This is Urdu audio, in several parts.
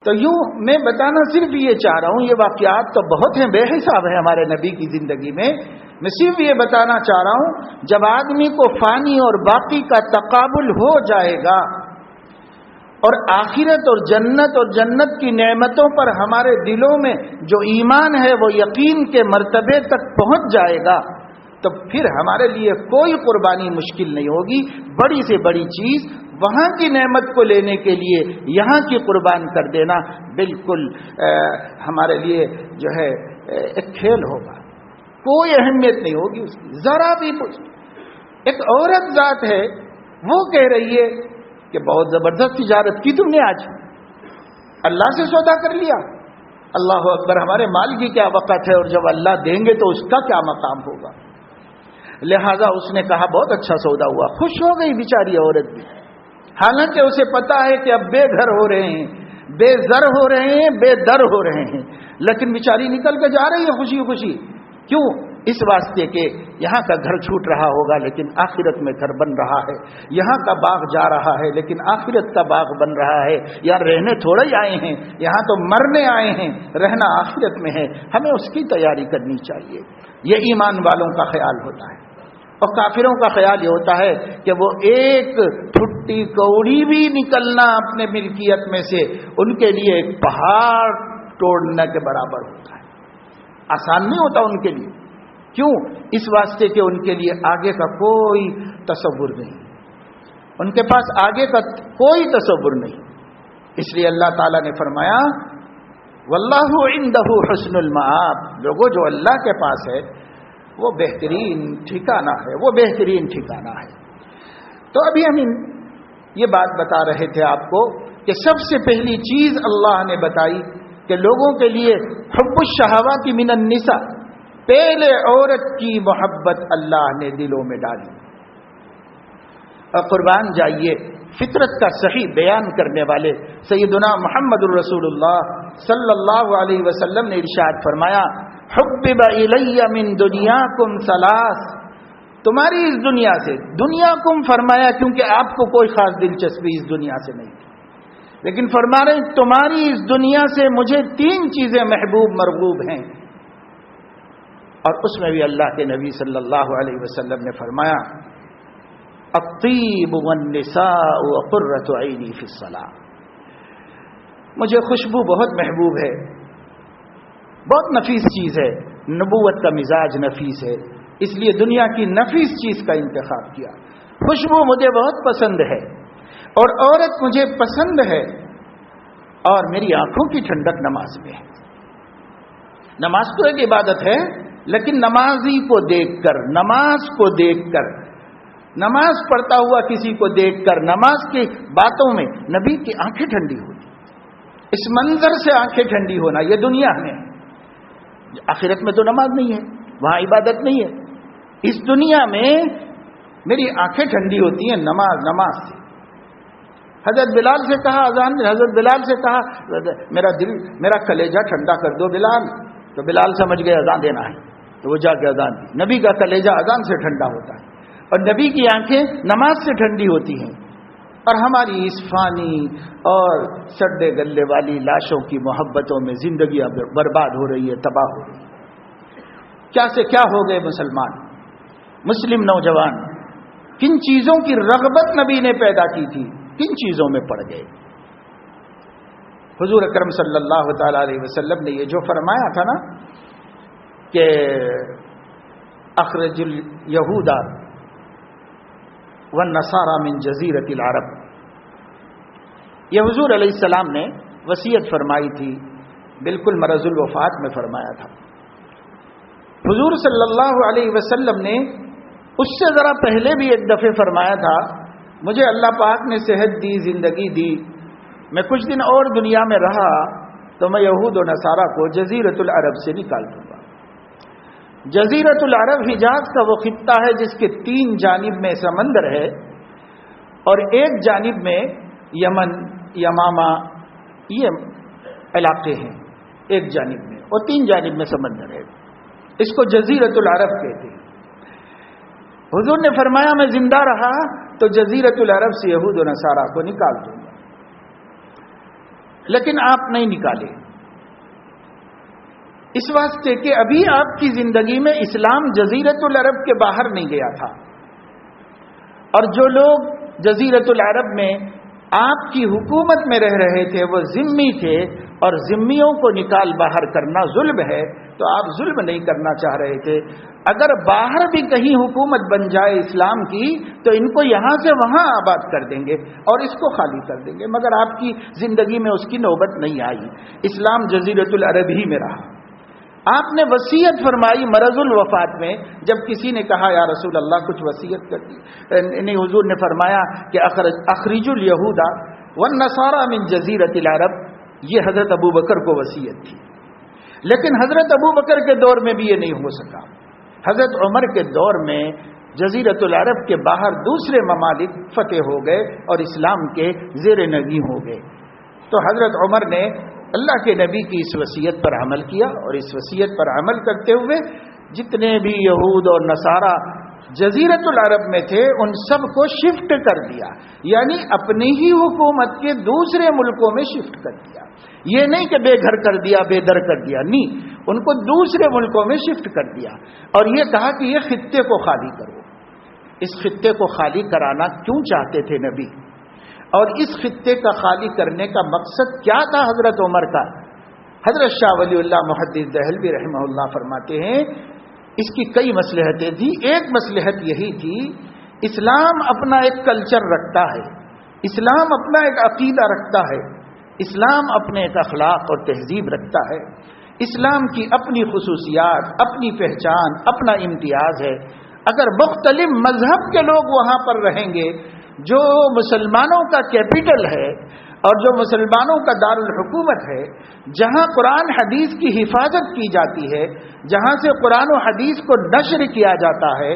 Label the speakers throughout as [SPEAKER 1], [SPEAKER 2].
[SPEAKER 1] تو یوں میں بتانا صرف یہ چاہ رہا ہوں، یہ واقعات تو بہت ہیں، بے حساب ہیں ہمارے نبی کی زندگی میں. میں صرف یہ بتانا چاہ رہا ہوں، جب آدمی کو فانی اور باقی کا تقابل ہو جائے گا اور آخرت اور جنت کی نعمتوں پر ہمارے دلوں میں جو ایمان ہے وہ یقین کے مرتبے تک پہنچ جائے گا، تو پھر ہمارے لیے کوئی قربانی مشکل نہیں ہوگی. بڑی سے بڑی چیز وہاں کی نعمت کو لینے کے لیے یہاں کی قربان کر دینا بالکل ہمارے لیے جو ہے ایک کھیل ہوگا، کوئی اہمیت نہیں ہوگی اس کی ذرا بھی. ایک عورت ذات ہے، وہ کہہ رہی ہے کہ بہت زبردست تجارت کی تم نے، آج اللہ سے سودا کر لیا. اللہ اکبر، ہمارے مال کی کیا وقت ہے، اور جب اللہ دیں گے تو اس کا کیا مقام ہوگا. لہذا اس نے کہا بہت اچھا سودا ہوا. خوش ہو گئی بیچاری عورت بھی، حالانکہ اسے پتا ہے کہ اب بے گھر ہو رہے ہیں، بے زر ہو رہے ہیں، بے در ہو رہے ہیں، لیکن بیچاری نکل کے جا رہی ہے خوشی خوشی. کیوں؟ اس واسطے کہ یہاں کا گھر چھوٹ رہا ہوگا لیکن آخرت میں گھر بن رہا ہے، یہاں کا باغ جا رہا ہے لیکن آخرت کا باغ بن رہا ہے. یار رہنے تھوڑے ہی آئے ہیں، یہاں تو مرنے آئے ہیں، رہنا آخرت میں ہے، ہمیں اس کی تیاری کرنی چاہیے. یہ ایمان والوں کا خیال ہوتا ہے. اور کافروں کا خیال یہ ہوتا ہے کہ وہ ایک ٹھٹی کوڑی بھی نکلنا اپنے ملکیت میں سے ان کے لیے ایک پہاڑ توڑنے کے برابر ہوتا ہے. آسان نہیں ہوتا ان کے لیے. کیوں؟ اس واسطے کہ ان کے لیے آگے کا کوئی تصور نہیں، ان کے پاس آگے کا کوئی تصور نہیں. اس لیے اللہ تعالیٰ نے فرمایا واللہ عندہ حسن المآب. لوگوں جو اللہ کے پاس ہے وہ بہترین ٹھکانہ ہے، وہ بہترین ٹھکانہ ہے. تو ابھی ہم یہ بات بتا رہے تھے آپ کو کہ سب سے پہلی چیز اللہ نے بتائی کہ لوگوں کے لیے حب الشہوات من النساء، پہلے عورت کی محبت اللہ نے دلوں میں ڈالی. اور قربان جائیے، فطرت کا صحیح بیان کرنے والے سیدنا محمد الرسول اللہ صلی اللہ علیہ وسلم نے ارشاد فرمایا حبب الی من دنیاکم ثلاث. تمہاری اس دنیا سے، دنیا کم فرمایا کیونکہ آپ کو کوئی خاص دلچسپی اس دنیا سے نہیں تھی، لیکن فرما رہے ہیں تمہاری اس دنیا سے مجھے 3 چیزیں محبوب مرغوب ہیں. اور اس میں بھی اللہ کے نبی صلی اللہ علیہ وسلم نے فرمایا الطیب والنساء وقرۃ عینی فی الصلاۃ. مجھے خوشبو بہت محبوب ہے، بہت نفیس چیز ہے. نبوت کا مزاج نفیس ہے، اس لیے دنیا کی نفیس چیز کا انتخاب کیا. خوشبو مجھے بہت پسند ہے اور عورت مجھے پسند ہے، اور میری آنکھوں کی ٹھنڈک نماز میں ہے. نماز تو ایک عبادت ہے، لیکن نمازی کو دیکھ کر، نماز کو دیکھ کر، نماز پڑھتا ہوا کسی کو دیکھ کر، نماز کی باتوں میں نبی کی آنکھیں ٹھنڈی ہوتی. اس منظر سے آنکھیں ٹھنڈی ہونا یہ دنیا میں، آخرت میں تو نماز نہیں ہے، وہاں عبادت نہیں ہے. اس دنیا میں میری آنکھیں ٹھنڈی ہوتی ہیں نماز سے. حضرت بلال سے کہا اذان، حضرت بلال سے کہا میرا دل، میرا کلیجہ ٹھنڈا کر دو بلال. تو بلال سمجھ گئے اذان دینا ہے، تو وہ جا کے اذان دی. نبی کا کلیجہ اذان سے ٹھنڈا ہوتا ہے اور نبی کی آنکھیں نماز سے ٹھنڈی ہوتی ہیں. اور ہماری اس فانی اور سڑے گلے والی لاشوں کی محبتوں میں زندگی اب برباد ہو رہی ہے، تباہ ہو رہی ہے. کیا سے کیا ہو گئے مسلمان، مسلم نوجوان، کن چیزوں کی رغبت نبی نے پیدا کی تھی، کن چیزوں میں پڑ گئے. حضور اکرم صلی اللہ تعالی علیہ وسلم نے یہ جو فرمایا تھا نا کہ اخرج الیہود والنصارى من جزیرۃ العرب، یہ حضور علیہ السلام نے وصیت فرمائی تھی، بالکل مرض الوفات میں فرمایا تھا. حضور صلی اللہ علیہ وسلم نے اس سے ذرا پہلے بھی ایک دفعہ فرمایا تھا مجھے اللہ پاک نے صحت دی، زندگی دی، میں کچھ دن اور دنیا میں رہا تو میں یہود و نصارہ کو جزیرۃ العرب سے نکال دوں گا. جزیرۃ العرب حجاز کا وہ خطہ ہے جس کے 3 جانب میں سمندر ہے اور ایک جانب میں یمن، یمامہ، یہ علاقے ہیں ایک جانب میں، اور 3 جانب میں سمندر ہے. اس کو جزیرۃ العرب کہتے ہیں. حضور نے فرمایا میں زندہ رہا تو جزیرۃ العرب سے یہود و نصارہ کو نکال دوں گا. لیکن آپ نہیں نکالے، اس واسطے کہ ابھی آپ کی زندگی میں اسلام جزیرۃ العرب کے باہر نہیں گیا تھا، اور جو لوگ جزیرۃ العرب میں آپ کی حکومت میں رہ رہے تھے وہ ذمی تھے، اور ذمیوں کو نکال باہر کرنا ظلم ہے، تو آپ ظلم نہیں کرنا چاہ رہے تھے۔ اگر باہر بھی کہیں حکومت بن جائے اسلام کی تو ان کو یہاں سے وہاں آباد کر دیں گے اور اس کو خالی کر دیں گے، مگر آپ کی زندگی میں اس کی نوبت نہیں آئی، اسلام جزیرۃ العرب ہی میں رہا۔ آپ نے وصیت فرمائی مرض الوفات میں، جب کسی نے کہا یا رسول اللہ کچھ وصیت کر دی، حضور نے فرمایا کہ اخرج الیہود والنصارى من جزیرۃ العرب، یہ حضرت ابو بکر کو وصیت تھی، لیکن حضرت ابو بکر کے دور میں بھی یہ نہیں ہو سکا۔ حضرت عمر کے دور میں جزیرۃ العرب کے باہر دوسرے ممالک فتح ہو گئے اور اسلام کے زیر نگیں ہو گئے، تو حضرت عمر نے اللہ کے نبی کی اس وصیت پر عمل کیا، اور اس وصیت پر عمل کرتے ہوئے جتنے بھی یہود اور نصارہ جزیرۃ العرب میں تھے ان سب کو شفٹ کر دیا، یعنی اپنی ہی حکومت کے دوسرے ملکوں میں شفٹ کر دیا۔ یہ نہیں کہ بے گھر کر دیا، بے در کر دیا، نہیں، ان کو دوسرے ملکوں میں شفٹ کر دیا، اور یہ کہا کہ یہ خطے کو خالی کرو۔ اس خطے کو خالی کرانا کیوں چاہتے تھے نبی، اور اس خطے کا خالی کرنے کا مقصد کیا تھا حضرت عمر کا؟ حضرت شاہ ولی اللہ محدث دہلوی رحمہ اللہ فرماتے ہیں اس کی کئی مصلحتیں تھیں۔ ایک مصلحت یہی تھی، اسلام اپنا ایک کلچر رکھتا ہے، اسلام اپنا ایک عقیدہ رکھتا ہے، اسلام اپنے ایک اخلاق اور تہذیب رکھتا ہے، اسلام کی اپنی خصوصیات، اپنی پہچان، اپنا امتیاز ہے۔ اگر مختلف مذہب کے لوگ وہاں پر رہیں گے، جو مسلمانوں کا کیپٹل ہے اور جو مسلمانوں کا دارالحکومت ہے، جہاں قرآن حدیث کی حفاظت کی جاتی ہے، جہاں سے قرآن و حدیث کو نشر کیا جاتا ہے،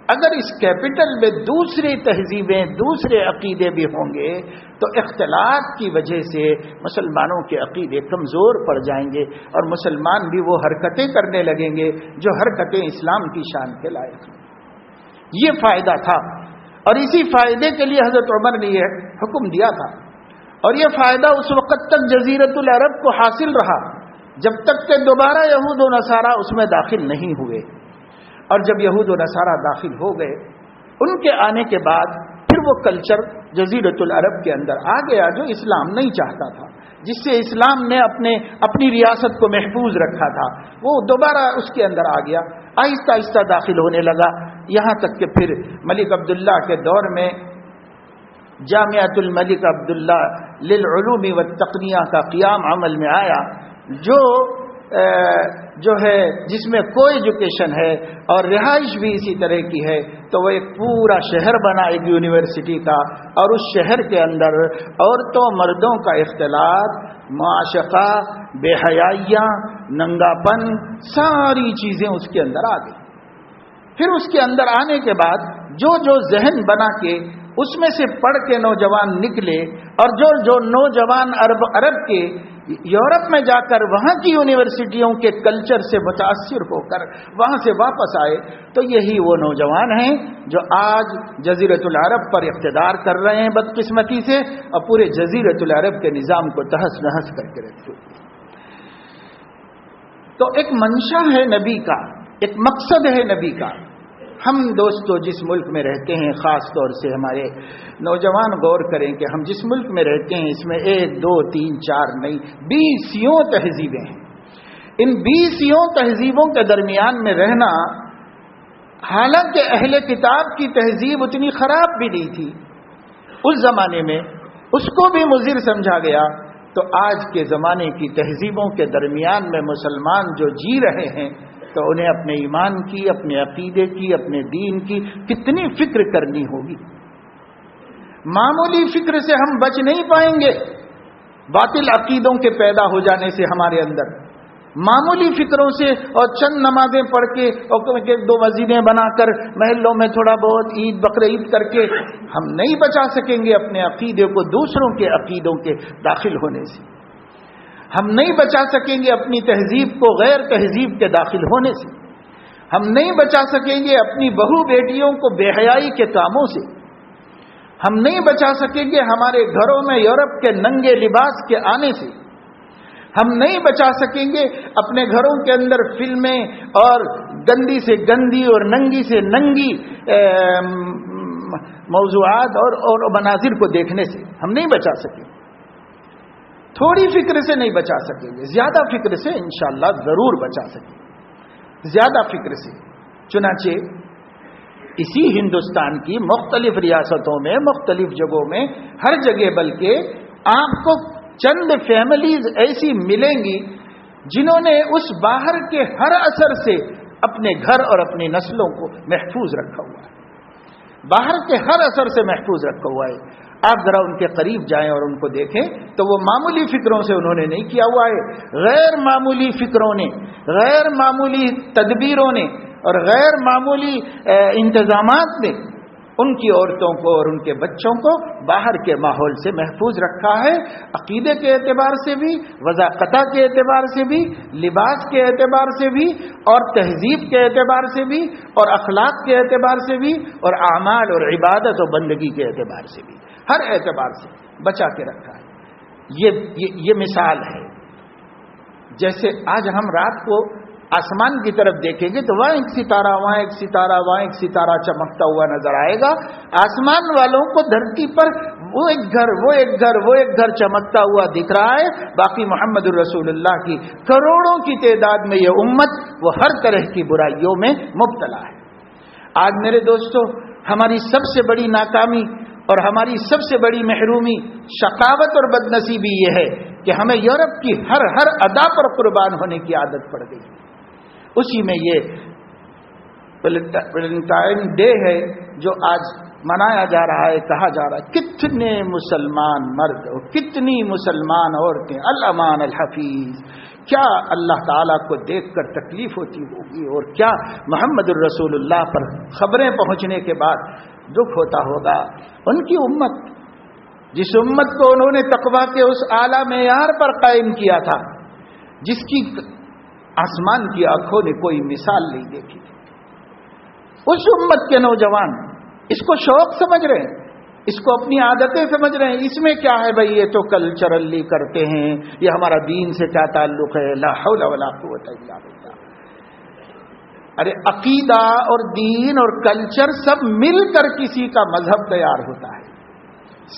[SPEAKER 1] اگر اس کیپٹل میں دوسری تہذیبیں، دوسرے عقیدے بھی ہوں گے تو اختلاط کی وجہ سے مسلمانوں کے عقیدے کمزور پڑ جائیں گے، اور مسلمان بھی وہ حرکتیں کرنے لگیں گے جو حرکتیں اسلام کی شان کے لائق ہیں۔ یہ فائدہ تھا، اور اسی فائدے کے لیے حضرت عمر نے یہ حکم دیا تھا، اور یہ فائدہ اس وقت تک جزیرۃ العرب کو حاصل رہا جب تک کہ دوبارہ یہود و نصارہ اس میں داخل نہیں ہوئے، اور جب یہود و نصارہ داخل ہو گئے، ان کے آنے کے بعد پھر وہ کلچر جزیرۃ العرب کے اندر آ گیا جو اسلام نہیں چاہتا تھا، جس سے اسلام نے اپنی ریاست کو محفوظ رکھا تھا، وہ دوبارہ اس کے اندر آ گیا، آہستہ آہستہ داخل ہونے لگا، یہاں تک کہ پھر ملک عبداللہ کے دور میں جامعۃ الملک عبداللہ للعلوم والتقنیہ کا قیام عمل میں آیا، جو ہے جس میں کوئی ایجوکیشن ہے اور رہائش بھی اسی طرح کی ہے، تو وہ ایک پورا شہر بنا ایک یونیورسٹی کا، اور اس شہر کے اندر عورتوں مردوں کا اختلاط، معاشقہ، بے حیائیاں، ننگا پن، ساری چیزیں اس کے اندر آ گئی۔ پھر اس کے اندر آنے کے بعد جو ذہن بنا کے اس میں سے پڑھ کے نوجوان نکلے، اور جو نوجوان عرب کے یورپ میں جا کر وہاں کی یونیورسٹیوں کے کلچر سے متاثر ہو کر وہاں سے واپس آئے، تو یہی وہ نوجوان ہیں جو آج جزیرۃ العرب پر اقتدار کر رہے ہیں بدقسمتی سے، اور پورے جزیرۃ العرب کے نظام کو تہس نہس کر کے رکھے۔ تو ایک منشا ہے نبی کا، ایک مقصد ہے نبی کا۔ ہم دوستو جس ملک میں رہتے ہیں، خاص طور سے ہمارے نوجوان غور کریں کہ ہم جس ملک میں رہتے ہیں اس میں 1 2 3 4 نہیں 20 تہذیبیں ہیں۔ ان 20 تہذیبوں کے درمیان میں رہنا، حالانکہ اہل کتاب کی تہذیب اتنی خراب بھی نہیں تھی اس زمانے میں، اس کو بھی مضر سمجھا گیا، تو آج کے زمانے کی تہذیبوں کے درمیان میں مسلمان جو جی رہے ہیں، تو انہیں اپنے ایمان کی، اپنے عقیدے کی، اپنے دین کی کتنی فکر کرنی ہوگی۔ معمولی فکر سے ہم بچ نہیں پائیں گے، باطل عقیدوں کے پیدا ہو جانے سے ہمارے اندر، معمولی فکروں سے اور چند نمازیں پڑھ کے اور 1-2 مسجدیں بنا کر محلوں میں تھوڑا بہت عید بقرعید کر کے ہم نہیں بچا سکیں گے اپنے عقیدے کو دوسروں کے عقیدوں کے داخل ہونے سے، ہم نہیں بچا سکیں گے اپنی تہذیب کو غیر تہذیب کے داخل ہونے سے، ہم نہیں بچا سکیں گے اپنی بہو بیٹیوں کو بے حیائی کے کاموں سے، ہم نہیں بچا سکیں گے ہمارے گھروں میں یورپ کے ننگے لباس کے آنے سے، ہم نہیں بچا سکیں گے اپنے گھروں کے اندر فلمیں اور گندی سے گندی اور ننگی سے ننگی موضوعات اور مناظر کو دیکھنے سے ہم نہیں بچا سکیں گے. تھوڑی فکر سے نہیں بچا سکیں گے, زیادہ فکر سے انشاءاللہ ضرور بچا سکیں گے, زیادہ فکر سے. چنانچہ اسی ہندوستان کی مختلف ریاستوں میں, مختلف جگہوں میں, ہر جگہ بلکہ آپ کو چند فیملیز ایسی ملیں گی جنہوں نے اس باہر کے ہر اثر سے اپنے گھر اور اپنی نسلوں کو محفوظ رکھا ہوا ہے, باہر کے ہر اثر سے محفوظ رکھا ہوا ہے. آپ ذرا ان کے قریب جائیں اور ان کو دیکھیں تو وہ معمولی فکروں سے انہوں نے نہیں کیا ہوا ہے, غیر معمولی فکروں نے, غیر معمولی تدبیروں نے اور غیر معمولی انتظامات نے ان کی عورتوں کو اور ان کے بچوں کو باہر کے ماحول سے محفوظ رکھا ہے, عقیدے کے اعتبار سے بھی, وضاقتہ کے اعتبار سے بھی, لباس کے اعتبار سے بھی, اور تہذیب کے اعتبار سے بھی, اور اخلاق کے اعتبار سے بھی, اور اعمال اور عبادت و بندگی کے اعتبار سے بھی, ہر اعتبار سے بچا کے رکھا ہے. یہ مثال ہے. جیسے آج ہم رات کو آسمان کی طرف دیکھیں گے تو وہاں ایک ستارہ, وہاں ایک ستارہ, وہاں ایک ستارہ چمکتا ہوا نظر آئے گا. آسمان والوں کو دھرتی پر وہ ایک گھر چمکتا ہوا دکھ رہا ہے, باقی محمد الرسول اللہ کی کروڑوں کی تعداد میں یہ امت وہ ہر طرح کی برائیوں میں مبتلا ہے. آج میرے دوستو, ہماری سب سے بڑی ناکامی اور ہماری سب سے بڑی محرومی, شقاوت اور بدنصیبی یہ ہے کہ ہمیں یورپ کی ہر ادا پر قربان ہونے کی عادت پڑ گئی. اسی میں یہ ویلنٹائن ڈے ہے جو آج منایا جا رہا ہے, کہا جا رہا ہے کتنے مسلمان مرد اور کتنی مسلمان عورتیں الامان الحفیظ, کیا اللہ تعالیٰ کو دیکھ کر تکلیف ہوتی ہوگی اور کیا محمد الرسول اللہ پر خبریں پہنچنے کے بعد دکھ ہوتا ہوگا. ان کی امت, جس امت کو انہوں نے تقویٰ کے اس اعلیٰ معیار پر قائم کیا تھا, جس کی آسمان کی آنکھوں نے کوئی مثال نہیں دیکھی, اس امت کے نوجوان اس کو شوق سمجھ رہے ہیں, اس کو اپنی عادتیں سمجھ رہے ہیں. اس میں کیا ہے بھائی, یہ تو کلچرلی کرتے ہیں, یہ ہمارا دین سے کیا تعلق ہے, لا حول ولا قوت الا باللہ. ارے عقیدہ اور دین اور کلچر سب مل کر کسی کا مذہب تیار ہوتا ہے.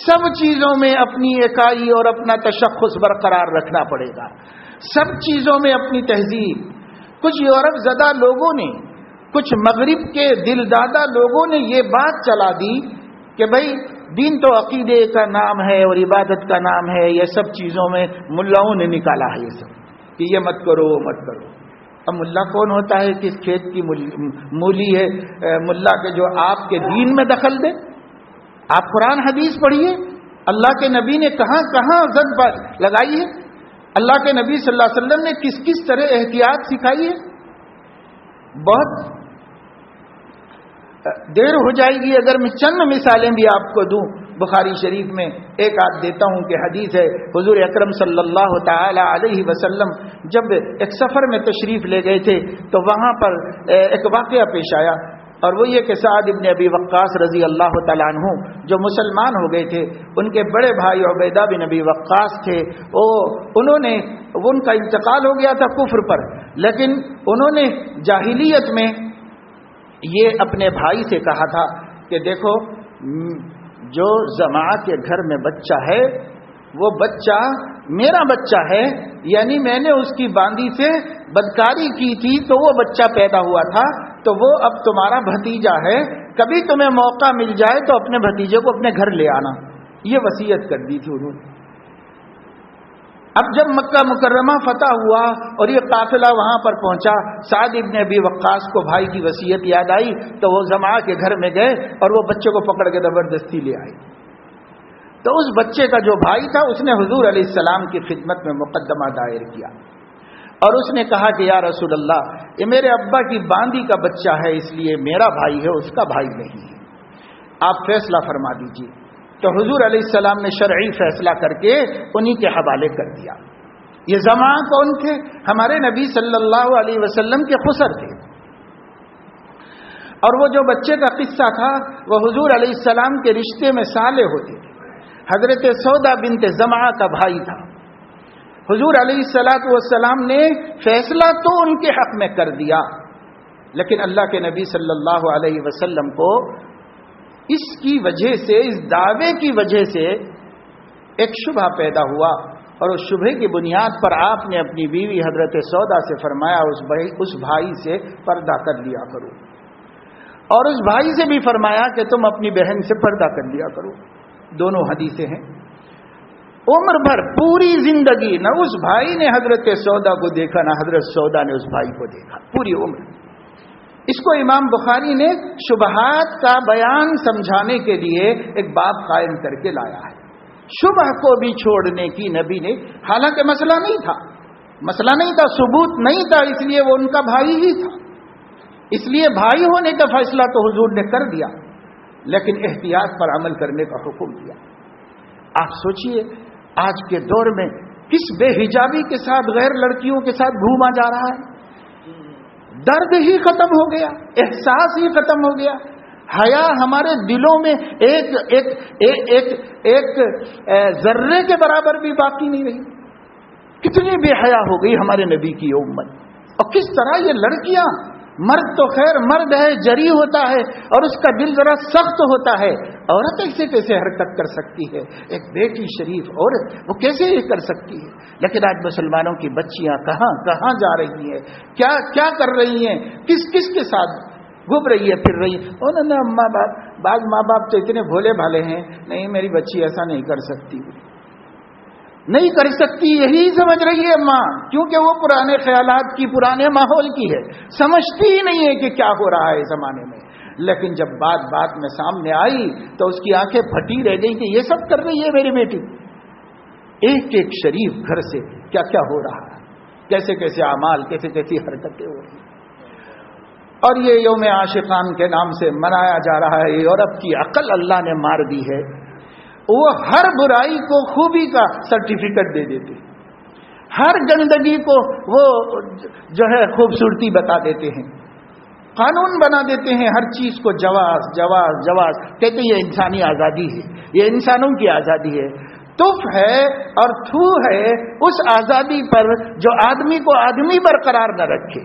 [SPEAKER 1] سب چیزوں میں اپنی اکائی اور اپنا تشخص برقرار رکھنا پڑے گا, سب چیزوں میں اپنی تہذیب. کچھ یورپ زدہ لوگوں نے, کچھ مغرب کے دل دادا لوگوں نے یہ بات چلا دی کہ بھائی دین تو عقیدے کا نام ہے اور عبادت کا نام ہے, یہ سب چیزوں میں ملاؤں نے نکالا ہے یہ سب کہ یہ مت کرو وہ مت کرو. اب ملا کون ہوتا ہے کہ اس کھیت کی مولی ہے ملا کے جو آپ کے دین میں دخل دے؟ آپ قرآن حدیث پڑھیے, اللہ کے نبی نے کہاں کہاں زد لگائی ہے, اللہ کے نبی صلی اللہ علیہ وسلم نے کس کس طرح احتیاط سکھائی ہے. بہت دیر ہو جائے گی اگر میں چند مثالیں بھی آپ کو دوں. بخاری شریف میں ایک آدھ دیتا ہوں کہ حدیث ہے, حضور اکرم صلی اللہ تعالی علیہ وسلم جب ایک سفر میں تشریف لے گئے تھے تو وہاں پر ایک واقعہ پیش آیا, اور وہ یہ کہ سعد ابن ابی وقاص رضی اللہ تعالیٰ عنہ جو مسلمان ہو گئے تھے, ان کے بڑے بھائی عبیدہ بن ابی وقاص تھے, ان کا انتقال ہو گیا تھا کفر پر, لیکن انہوں نے جاہلیت میں یہ اپنے بھائی سے کہا تھا کہ دیکھو جو زماع کے گھر میں بچہ ہے وہ بچہ میرا بچہ ہے, یعنی میں نے اس کی باندی سے بدکاری کی تھی تو وہ بچہ پیدا ہوا تھا, تو وہ اب تمہارا بھتیجا ہے, کبھی تمہیں موقع مل جائے تو اپنے بھتیجے کو اپنے گھر لے آنا. یہ وصیت کر دی تھی انہوں نے. اب جب مکہ مکرمہ فتح ہوا اور یہ قافلہ وہاں پر پہنچا, سعد ابن ابی وقاص کو بھائی کی وصیت یاد آئی تو وہ زمعہ کے گھر میں گئے اور وہ بچے کو پکڑ کے زبردستی لے آئے. تو اس بچے کا جو بھائی تھا اس نے حضور علیہ السلام کی خدمت میں مقدمہ دائر کیا اور اس نے کہا کہ یا رسول اللہ, یہ میرے ابا کی باندی کا بچہ ہے, اس لیے میرا بھائی ہے, اس کا بھائی نہیں ہے, آپ فیصلہ فرما دیجیے. تو حضور علیہ السلام نے شرعی فیصلہ کر کے انہی کے حوالے کر دیا. یہ زماں کون تھے؟ ہمارے نبی صلی اللہ علیہ وسلم کے خسر تھے. اور وہ جو بچے کا قصہ تھا وہ حضور علیہ السلام کے رشتے میں صالح ہوتے تھے. حضرت سودا بنت زمعہ کا بھائی تھا. حضور علیہ الصلوۃ والسلام نے فیصلہ تو ان کے حق میں کر دیا، لیکن اللہ کے نبی صلی اللہ علیہ وسلم کو اس کی وجہ سے، اس دعوے کی وجہ سے ایک شبہ پیدا ہوا، اور اس شبہ کی بنیاد پر آپ نے اپنی بیوی حضرت سودا سے فرمایا اس بھائی سے پردہ کر لیا کرو، اور اس بھائی سے بھی فرمایا کہ تم اپنی بہن سے پردہ کر لیا کرو۔ دونوں حدیثیں ہیں۔ عمر بھر پوری زندگی نہ اس بھائی نے حضرت سودا کو دیکھا، نہ حضرت سودا نے اس بھائی کو دیکھا، پوری عمر۔ اس کو امام بخاری نے شبہات کا بیان سمجھانے کے لیے ایک باب قائم کر کے لایا ہے۔ شبہ کو بھی چھوڑنے کی نبی نے، حالانکہ مسئلہ نہیں تھا، ثبوت نہیں تھا، اس لیے وہ ان کا بھائی ہی تھا، اس لیے بھائی ہونے کا فیصلہ تو حضور نے کر دیا، لیکن احتیاط پر عمل کرنے کا حکم دیا۔ آپ سوچئے آج کے دور میں کس بے حجابی کے ساتھ غیر لڑکیوں کے ساتھ گھوما جا رہا ہے، درد ہی ختم ہو گیا، احساس ہی ختم ہو گیا، حیا ہمارے دلوں میں ایک ذرے کے برابر بھی باقی نہیں رہی۔ کتنی بے حیا ہو گئی ہمارے نبی کی امت، اور کس طرح یہ لڑکیاں، مرد تو خیر مرد ہے، جری ہوتا ہے اور اس کا دل ذرا سخت ہوتا ہے، عورت ایسے کیسے حرکت کر سکتی ہے؟ ایک بیٹی شریف عورت وہ کیسے یہ کر سکتی ہے؟ لیکن آج مسلمانوں کی بچیاں کہاں جا رہی ہیں، کیا کر رہی ہیں، کس کے ساتھ گھوم رہی ہے، پھر رہی ہے۔ انہوں نے بعض ماں باپ تو اتنے بھولے بھالے ہیں، نہیں میری بچی ایسا نہیں کر سکتی، یہی سمجھ رہی ہے ماں، کیونکہ وہ پرانے خیالات کی، پرانے ماحول کی ہے، سمجھتی ہی نہیں ہے کہ کیا ہو رہا ہے زمانے میں۔ لیکن جب بات میں سامنے آئی تو اس کی آنکھیں پھٹی رہ گئی کہ یہ سب کر رہی ہے میری بیٹی۔ ایک شریف گھر سے کیا ہو رہا ہے، کیسے اعمال، کیسی حرکتیں ہو رہی ہیں۔ اور یہ یوم عاشقان کے نام سے منایا جا رہا ہے۔ یورپ کی عقل اللہ نے مار دی ہے، وہ ہر برائی کو خوبی کا سرٹیفکیٹ دے دیتے، ہر گندگی کو وہ جو ہے خوبصورتی بتا دیتے ہیں، قانون بنا دیتے ہیں، ہر چیز کو جواز کہتے ہیں یہ انسانی آزادی ہے، یہ انسانوں کی آزادی ہے۔ تف ہے اور تھو ہے اس آزادی پر جو آدمی کو آدمی برقرار نہ رکھے،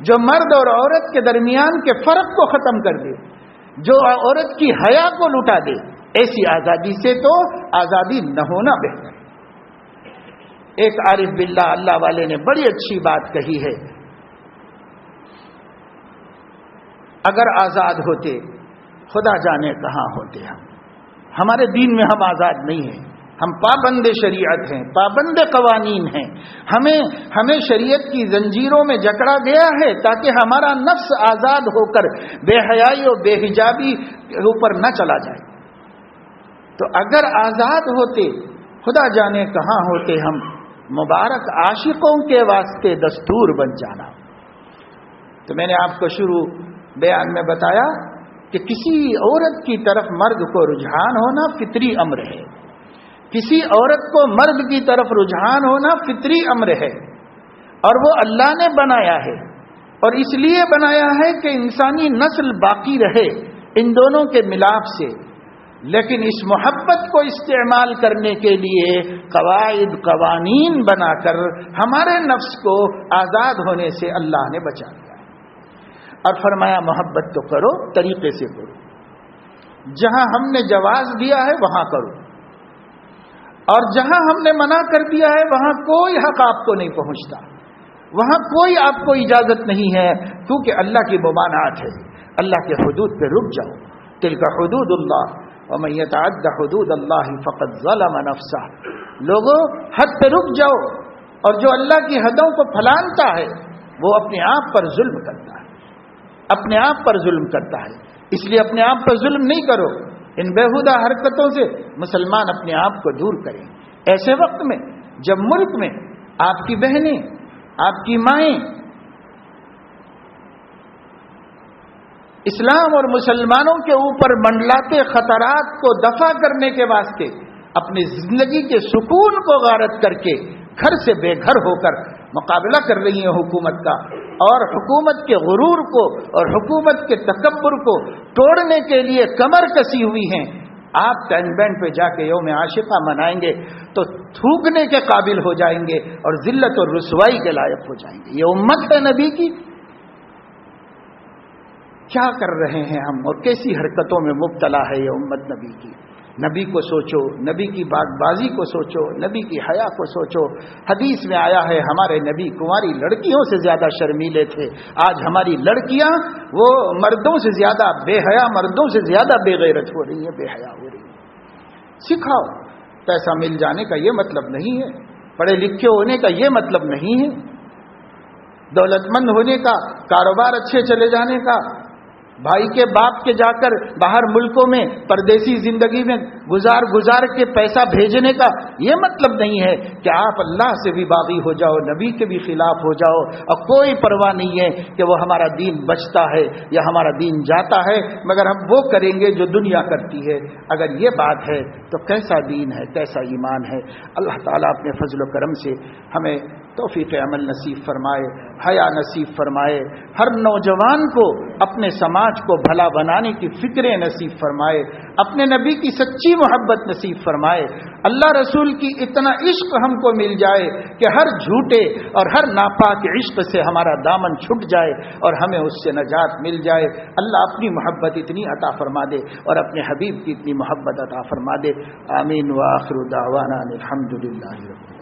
[SPEAKER 1] جو مرد اور عورت کے درمیان کے فرق کو ختم کر دے، جو عورت کی حیا کو لٹا دے، ایسی آزادی سے تو آزادی نہ ہونا بہتر ہے۔ ایک عارف باللہ اللہ والے نے بڑی اچھی بات کہی ہے، اگر آزاد ہوتے خدا جانے کہاں ہوتے ہمارے دین میں ہم آزاد نہیں ہیں، ہم پابند شریعت ہیں، پابند قوانین ہیں، ہمیں شریعت کی زنجیروں میں جکڑا گیا ہے تاکہ ہمارا نفس آزاد ہو کر بے حیائی اور بے حجابی کے اوپر نہ چلا جائے۔ تو اگر آزاد ہوتے خدا جانے کہاں ہوتے ہم، مبارک عاشقوں کے واسطے دستور بن جانا۔ تو میں نے آپ کو شروع بیان میں بتایا کہ کسی عورت کی طرف مرد کو رجحان ہونا فطری امر ہے، کسی عورت کو مرد کی طرف رجحان ہونا فطری امر ہے، اور وہ اللہ نے بنایا ہے، اور اس لیے بنایا ہے کہ انسانی نسل باقی رہے ان دونوں کے ملاپ سے۔ لیکن اس محبت کو استعمال کرنے کے لیے قواعد قوانین بنا کر ہمارے نفس کو آزاد ہونے سے اللہ نے بچا دیا، اور فرمایا محبت تو کرو، طریقے سے کرو، جہاں ہم نے جواز دیا ہے وہاں کرو، اور جہاں ہم نے منع کر دیا ہے وہاں کوئی حق آپ کو نہیں پہنچتا، وہاں کوئی آپ کو اجازت نہیں ہے، کیونکہ اللہ کی ممانعت ہے۔ اللہ کے حدود پہ رک جاؤ، تلک حدود اللہ ومن یتعد حدود اللہ فقد ظلم نفسہ۔ لوگوں حد پہ رک جاؤ، اور جو اللہ کی حدوں کو پھلانتا ہے وہ اپنے آپ پر ظلم کرتا ہے، اپنے آپ پر ظلم کرتا ہے۔ اس لیے اپنے آپ پر ظلم نہیں کرو، ان بیہودہ حرکتوں سے مسلمان اپنے آپ کو دور کریں۔ ایسے وقت میں جب ملک میں آپ کی بہنیں، آپ کی مائیں اسلام اور مسلمانوں کے اوپر منڈلاتے خطرات کو دفع کرنے کے واسطے اپنی زندگی کے سکون کو غارت کر کے گھر سے بے گھر ہو کر مقابلہ کر رہی ہیں حکومت کا، اور حکومت کے غرور کو اور حکومت کے تکبر کو توڑنے کے لیے کمر کسی ہوئی ہیں، آپ ٹینک بینڈ پہ جا کے یوم عاشقہ منائیں گے تو تھوکنے کے قابل ہو جائیں گے اور ذلت اور رسوائی کے لائق ہو جائیں گے. یہ امت ہے نبی کی. کیا کر رہے ہیں ہم اور کیسی حرکتوں میں مبتلا ہے یہ امت نبی کی. نبی کو سوچو, نبی کی باغ بازی کو سوچو, نبی کی حیا کو سوچو. حدیث میں آیا ہے ہمارے نبی کنواری لڑکیوں سے زیادہ شرمیلے تھے. آج ہماری لڑکیاں وہ مردوں سے زیادہ بے حیا, مردوں سے زیادہ بے غیرت ہو رہی ہیں, بے حیا ہو رہی ہیں. سکھاؤ. پیسہ مل جانے کا یہ مطلب نہیں ہے, پڑھے لکھے ہونے کا یہ مطلب نہیں ہے, دولت مند ہونے کا, کاروبار اچھے چلے جانے کا, بھائی کے باپ کے جا کر باہر ملکوں میں پردیسی زندگی میں گزار کے پیسہ بھیجنے کا یہ مطلب نہیں ہے کہ آپ اللہ سے بھی باغی ہو جاؤ, نبی کے بھی خلاف ہو جاؤ, اور کوئی پرواہ نہیں ہے کہ وہ ہمارا دین بچتا ہے یا ہمارا دین جاتا ہے, مگر ہم وہ کریں گے جو دنیا کرتی ہے. اگر یہ بات ہے تو کیسا دین ہے, کیسا ایمان ہے. اللہ تعالیٰ اپنے فضل و کرم سے ہمیں توفیق عمل نصیب فرمائے, حیا نصیب فرمائے, ہر نوجوان کو اپنے سماج کو بھلا بنانے کی فکریں نصیب فرمائے, اپنے نبی کی سچی محبت نصیب فرمائے. اللہ رسول کی اتنا عشق ہم کو مل جائے کہ ہر جھوٹے اور ہر ناپاک عشق سے ہمارا دامن چھٹ جائے اور ہمیں اس سے نجات مل جائے. اللہ اپنی محبت اتنی عطا فرما دے اور اپنے حبیب کی اتنی محبت عطا فرما دے. آمین. وآخر دعوانا الحمدللہ.